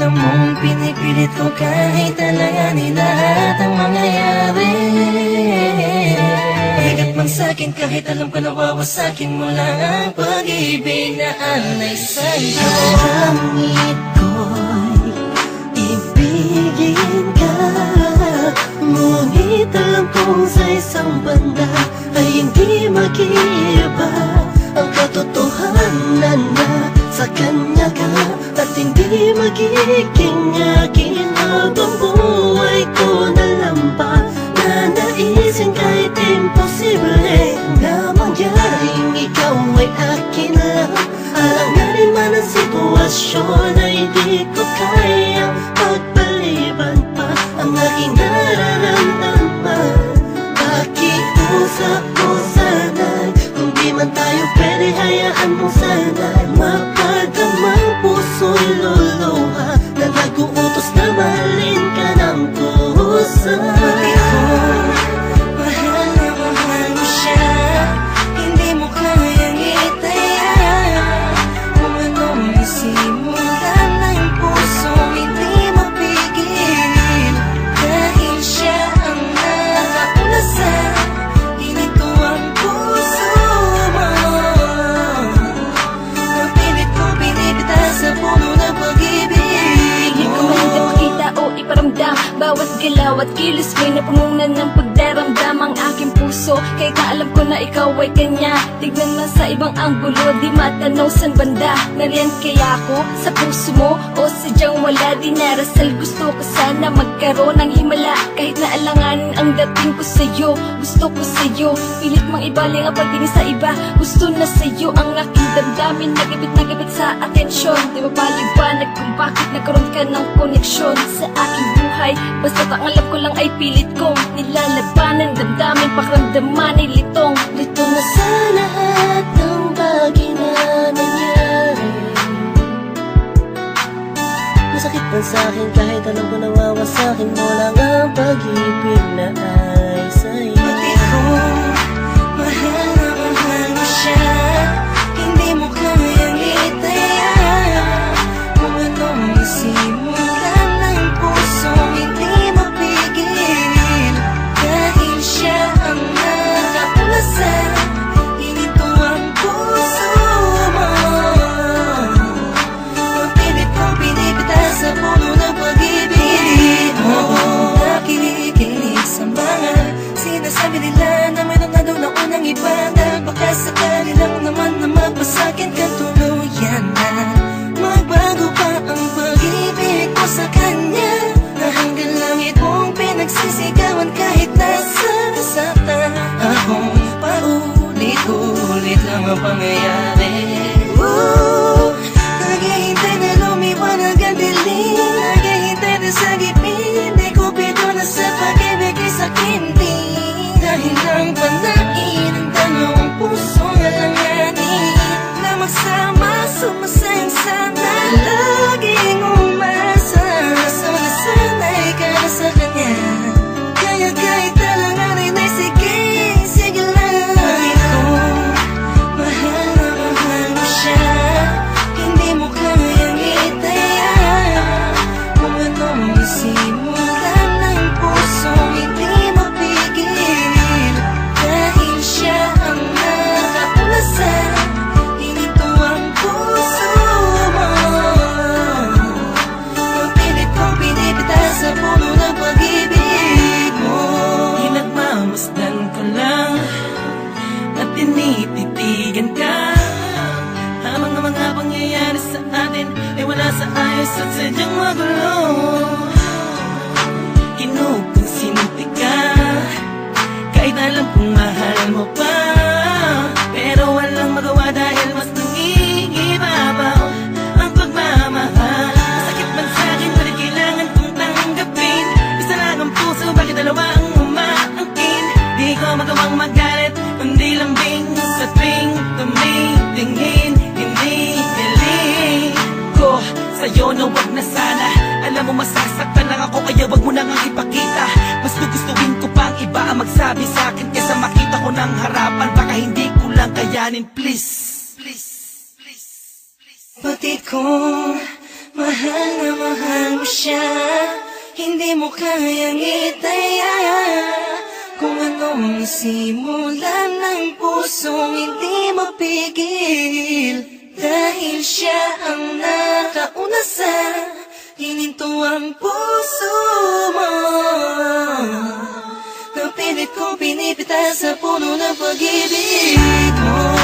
alam mong pinipilit ko kahit alanganin lahat ang mangyayari. Bigat man sa'kin kahit alam ko nawawasakin mo lang ang pag-ibig na alay sa'yo. Langit ko'y ibigin ka, ngunit alam kong sa isang banda ay hindi mag-iiba ang katotohanan na sa kanya ka at hindi magiging akin habang buhay ko na lampa. Nanaisin kahit imposible na mangyaring ikaw ay akin lang. Alanganin man ang sitwasyon ay di ko kayang pagpaliban pa ang aking nararamdaman. Pakiusap ko sana'y kung di man tayo pwede, hayaan mo sana'y mapadamang puso'y luluha na nag-uutos na mahalin ka ng kusa. Mahal na mahal mo siya, hindi mo kayang itaya. Kung anong isimulan ng puso, hindi mapigil. Dahil siya ang nakauna sa ginito ang puso mo. Napilit ko pinipita sa puno ng pag-ibig. Hindi ko man ipakita o iparamdam, bawat galaw at kilos mo'y napununan ng pagdaramdam ang aking puso. Kahit na alam ko na ikaw ay kanya, tignan man sa ibang anggulo, di matanaw san banda. Nariyan kaya ako sa puso mo o sadyang wala? Di narasal, gusto ko sana magkaroon ng himala. Kahit na alanganin ang dating ko sa'yo, gusto ko sa'yo. Pilit mang ibaling ang pagtingin sa iba, gusto na sa'yo ang aking damdamin. Nagabit sa atensyon, di mapaliwanag kung bakit nagkaroon ka ng koneksyon sa aking buhay. Basta ang alam ko lang ay pilit kong nilalabanan, damdamin, pakiramdaman ay litong. Lito na sa lahat ng bagay na nangyari. Masakit man sa'kin kahit alam ko nawawasakin mo lang ang pag-ibig na ay sa'yo. Pati ko, mahal na mahal mo siya, hindi mo kayang itaya. Kung anong isimulan ng puso, hindi mapigil. Dahil siya ang nakauna sa ginito ang puso mo. Mapilit kong pinipita sa puno ng pag-ibig mo. Nakikinig sa mga sinasabi nila na mayroon na daw na unang iba, na baka sakali lang naman na mapasakin ka tuluyan na. Magbago pa ang pag-ibig ko sa kanya, na hanggang langit mong pinagsisigawan kahit nasa sakta. Akong paulit-ulit lang ang pangyayari. Naghihintay na lumiwanag ang dilim, naghihintay na sa gipin, di ko pito na sa pag-ibig ay sakin din. Dahil lang panain ang dalawang pusong alanganin na magsama, sumasayang sana, laging umasa. Sanasanay ka na sa kanya, kaya kahit alanganin ay sige, sige lang. Bakit ko, mahal na mahal mo siya, hindi mo kayang itaya. Kung anong isimulan ng puso, hindi mapigil. Dahil siya ang nakauna sa ginito ang puso mo. Mapilit kong pinipita sa puno ng pag-ibig mo. Pinagmamasdan ko lang at tinititigan ka, habang ang mga pangyayari sa atin ay wala sa ayos at sadyang magulo. Kinukonsinti ka kahit alam kong mahal mo pa, pero walang magawa dahil mas nangingibabaw ang pagmamahal. Masakit man sa'kin, pero kailangan kong tanggapin. Isa lang ang puso, bakit dalawa ang umaangkin? Di ko magawang magalit, kundi lambing sa tuwing tumitingin. Hindi hiling ko sa'yo na wag na sana. Alam mo masasaktan lang ako, kaya wag mo nang ipakita. Mas gugustuhin ko pang iba ang magsabi sa'kin kesa makita ko ng harapan. Baka hindi ko lang kayanin, please. Pati ko, Mahal na mahal mo siya, hindi mo kayang itaya. Kung anong nasimulan ng pusong hindi mapigil, dahil siya ang nakauna sa hininto ang puso mo. Napilit kong pinipitas sa puno ng pag-ibig mo.